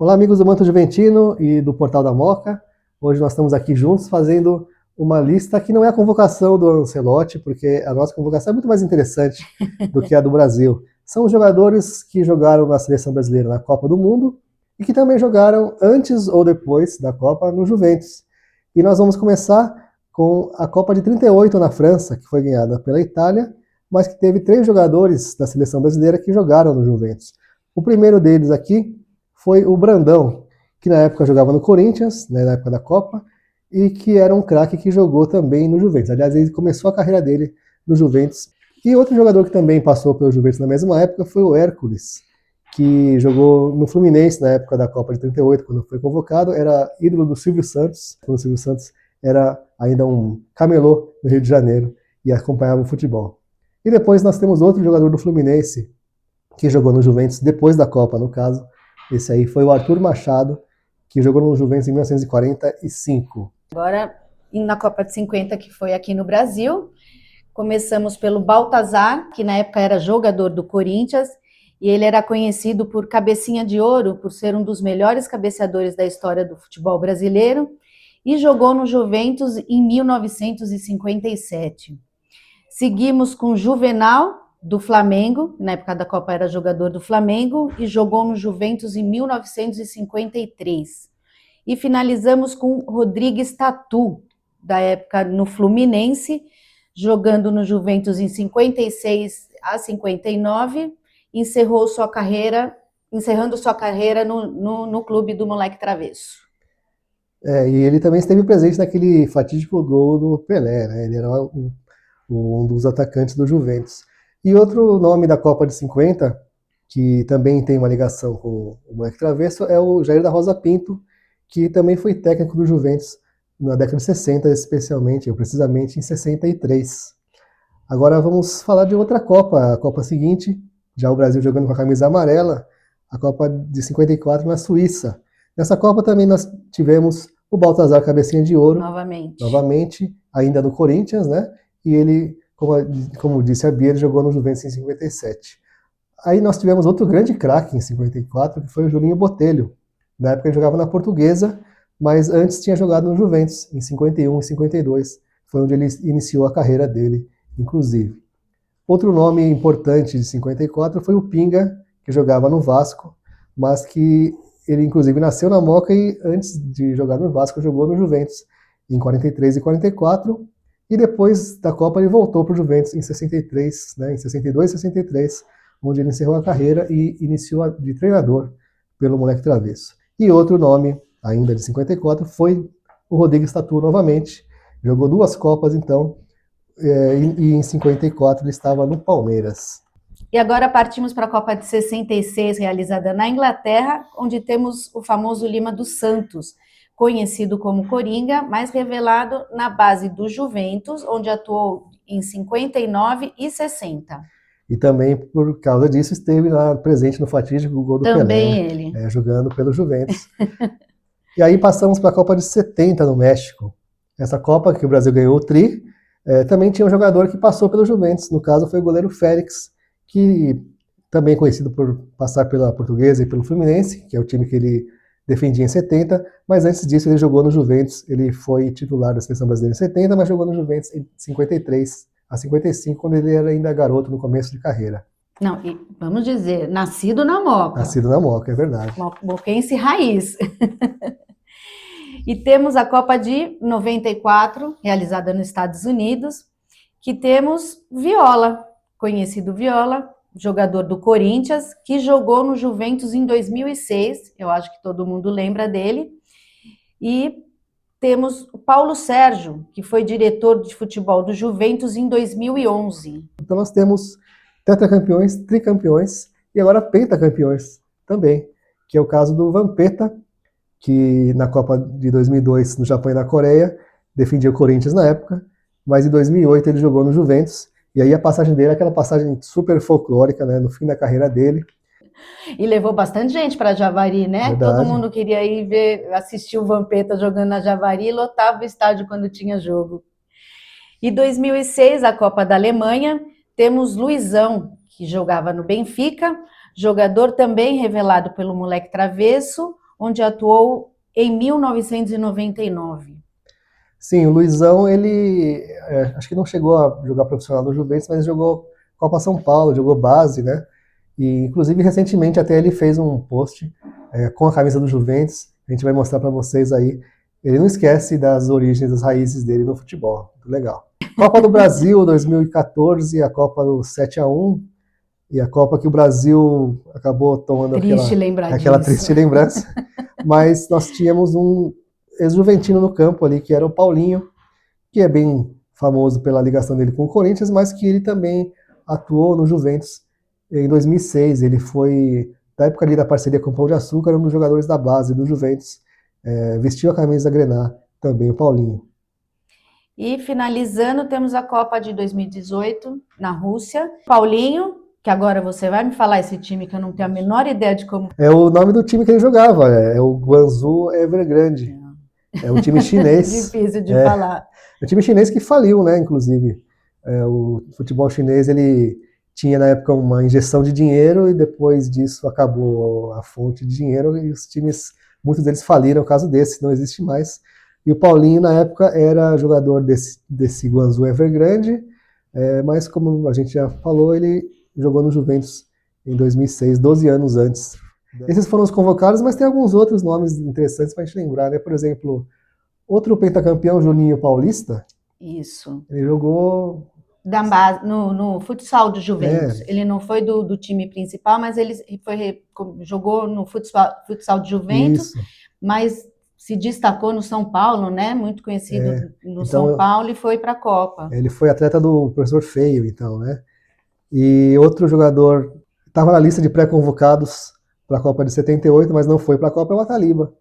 Olá, amigos do Manto Juventino e do Portal da Moca. Hoje nós estamos aqui juntos fazendo uma lista que não é a convocação do Ancelotti, porque a nossa convocação é muito mais interessante do que a do Brasil. São os jogadores que jogaram na seleção brasileira na Copa do Mundo e que também jogaram antes ou depois da Copa no Juventus. E nós vamos começar com a Copa de 38 na França, que foi ganhada pela Itália, mas que teve 3 jogadores da seleção brasileira que jogaram no Juventus. O primeiro deles aqui foi o Brandão, que na época jogava no Corinthians, né, na época da Copa, e que era um craque que jogou também no Juventus. Aliás, ele começou a carreira dele no Juventus. E outro jogador que também passou pelo Juventus na mesma época foi o Hércules, que jogou no Fluminense na época da Copa de 38, quando foi convocado, era ídolo do Silvio Santos, quando o Silvio Santos era ainda um camelô no Rio de Janeiro e acompanhava o futebol. E depois nós temos outro jogador do Fluminense, que jogou no Juventus depois da Copa, no caso. Esse aí foi o Arthur Machado, que jogou no Juventus em 1945. Agora, na Copa de 50, que foi aqui no Brasil, começamos pelo Baltazar, que na época era jogador do Corinthians, e ele era conhecido por cabecinha de ouro, por ser um dos melhores cabeceadores da história do futebol brasileiro, e jogou no Juventus em 1957. Seguimos com Juvenal, do Flamengo, na época da Copa era jogador do Flamengo, e jogou no Juventus em 1953. E finalizamos com Rodrigues Tatu, da época no Fluminense, jogando no Juventus em 56 a 59, encerrando sua carreira no clube do Moleque Travesso. E ele também esteve presente naquele fatídico gol do Pelé, né? Ele era um dos atacantes do Juventus. E outro nome da Copa de 50, que também tem uma ligação com o Moleque Travesso, é o Jair da Rosa Pinto, que também foi técnico do Juventus na década de 60, especialmente, ou precisamente em 63. Agora vamos falar de outra Copa, a Copa seguinte, já o Brasil jogando com a camisa amarela, a Copa de 54 na Suíça. Nessa Copa também nós tivemos o Baltazar Cabecinha de Ouro, novamente, ainda no Corinthians, né? E ele, como disse a Bia, ele jogou no Juventus em 57. Aí nós tivemos outro grande craque em 54, que foi o Julinho Botelho. Na época ele jogava na Portuguesa, mas antes tinha jogado no Juventus, em 51 e 52. Foi onde ele iniciou a carreira dele, inclusive. Outro nome importante de 54 foi o Pinga, que jogava no Vasco, mas que ele inclusive nasceu na Moca e antes de jogar no Vasco jogou no Juventus em 43 e 44. E depois da Copa ele voltou para o Juventus em 63, né, em 62 e 63, onde ele encerrou a carreira e iniciou de treinador pelo Moleque Travesso. E outro nome, ainda de 54, foi o Rodrigues Tatu novamente. Jogou 2 Copas, então, e em 54 ele estava no Palmeiras. E agora partimos para a Copa de 66, realizada na Inglaterra, onde temos o famoso Lima dos Santos, conhecido como Coringa, mas revelado na base do Juventus, onde atuou em 59 e 60. E também, por causa disso, esteve lá presente no fatídico gol do também Pelé, ele. Jogando pelo Juventus. E aí passamos para a Copa de 70 no México. Essa Copa que o Brasil ganhou o tri, também tinha um jogador que passou pelo Juventus, no caso foi o goleiro Félix, que também é conhecido por passar pela Portuguesa e pelo Fluminense, que é o time que ele defendia em 70, mas antes disso ele jogou no Juventus, ele foi titular da seleção brasileira em 70, mas jogou no Juventus em 53 a 55, quando ele era ainda garoto no começo de carreira. Não, e vamos dizer, nascido na Moca. Nascido na Moca, é verdade. Moquense raiz. E temos a Copa de 94, realizada nos Estados Unidos, que temos Viola, conhecido Viola, jogador do Corinthians, que jogou no Juventus em 2006, eu acho que todo mundo lembra dele, e temos o Paulo Sérgio, que foi diretor de futebol do Juventus em 2011. Então nós temos tetracampeões, tricampeões e agora pentacampeões também, que é o caso do Vampeta, que na Copa de 2002 no Japão e na Coreia defendia o Corinthians na época, mas em 2008 ele jogou no Juventus. E aí a passagem dele é aquela passagem super folclórica, né, no fim da carreira dele. E levou bastante gente para Javari, né? Verdade. Todo mundo queria ir assistir o Vampeta jogando na Javari e lotava o estádio quando tinha jogo. E 2006, a Copa da Alemanha, temos Luizão, que jogava no Benfica, jogador também revelado pelo Moleque Travesso, onde atuou em 1999. Sim, o Luizão, ele acho que não chegou a jogar profissional no Juventus, mas jogou Copa São Paulo, jogou base, né? E inclusive recentemente até ele fez um post com a camisa do Juventus. A gente vai mostrar para vocês aí. Ele não esquece das origens, das raízes dele no futebol. Muito legal. Copa do Brasil 2014, a Copa do 7-1 e a Copa que o Brasil acabou tomando Triste lembrar aquela disso. triste lembrança. Mas nós tínhamos um ex-juventino no campo ali, que era o Paulinho, que é bem famoso pela ligação dele com o Corinthians, mas que ele também atuou no Juventus em 2006. Ele foi, da época ali da parceria com o Pão de Açúcar, um dos jogadores da base do Juventus. Vestiu a camisa grená também, o Paulinho. E finalizando, temos a Copa de 2018 na Rússia. Paulinho, que agora você vai me falar esse time que eu não tenho a menor ideia de como... É o nome do time que ele jogava, é o Guangzhou Evergrande. É um time chinês. Difícil de falar. É um time chinês que faliu, né, inclusive. O futebol chinês, ele tinha na época uma injeção de dinheiro e depois disso acabou a fonte de dinheiro e os times, muitos deles faliram, o caso desse, não existe mais. E o Paulinho, na época, era jogador desse Guangzhou Evergrande, mas como a gente já falou, ele jogou no Juventus em 2006, 12 anos antes. Esses foram os convocados, mas tem alguns outros nomes interessantes para a gente lembrar, né? Por exemplo, outro pentacampeão, Juninho Paulista. Isso. Ele jogou no futsal do Juventus. Ele não foi do time principal, mas ele jogou no futsal do Juventus, isso. Mas se destacou no São Paulo, né? Muito conhecido no então, São Paulo e foi para a Copa. Ele foi atleta do professor Feio, então, né? E outro jogador estava na lista de pré-convocados para a Copa de 78, mas não foi para a Copa, é o Ataliba.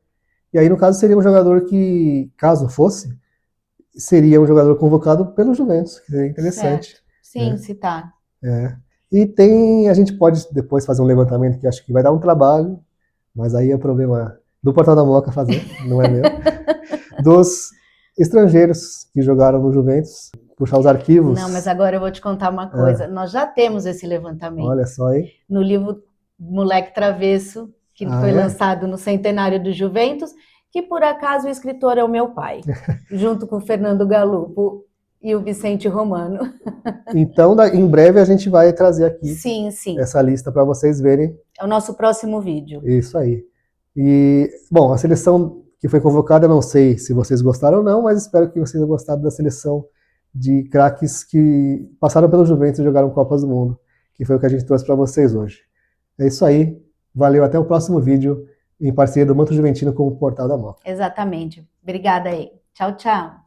E aí, no caso, seria um jogador que, caso fosse, seria um jogador convocado pelo Juventus, que seria interessante. Certo. Sim, citar. E a gente pode depois fazer um levantamento que acho que vai dar um trabalho, mas aí é problema do Portal da Moca fazer, não é meu, dos estrangeiros que jogaram no Juventus, puxar os arquivos. Não, mas agora eu vou te contar uma coisa. Nós já temos esse levantamento. Olha só, hein? No livro Moleque Travesso, que foi lançado no centenário do Juventus, que por acaso o escritor é o meu pai, junto com o Fernando Galupo e o Vicente Romano. Então, em breve a gente vai trazer aqui sim. essa lista para vocês verem. É o nosso próximo vídeo. Isso aí. E, bom, a seleção que foi convocada, eu não sei se vocês gostaram ou não, mas espero que vocês tenham gostado da seleção de craques que passaram pelo Juventus e jogaram Copas do Mundo, que foi o que a gente trouxe para vocês hoje. É isso aí. Valeu, até o próximo vídeo, em parceria do Manto Juventino com o Portal da Moca. Exatamente. Obrigada aí. Tchau, tchau.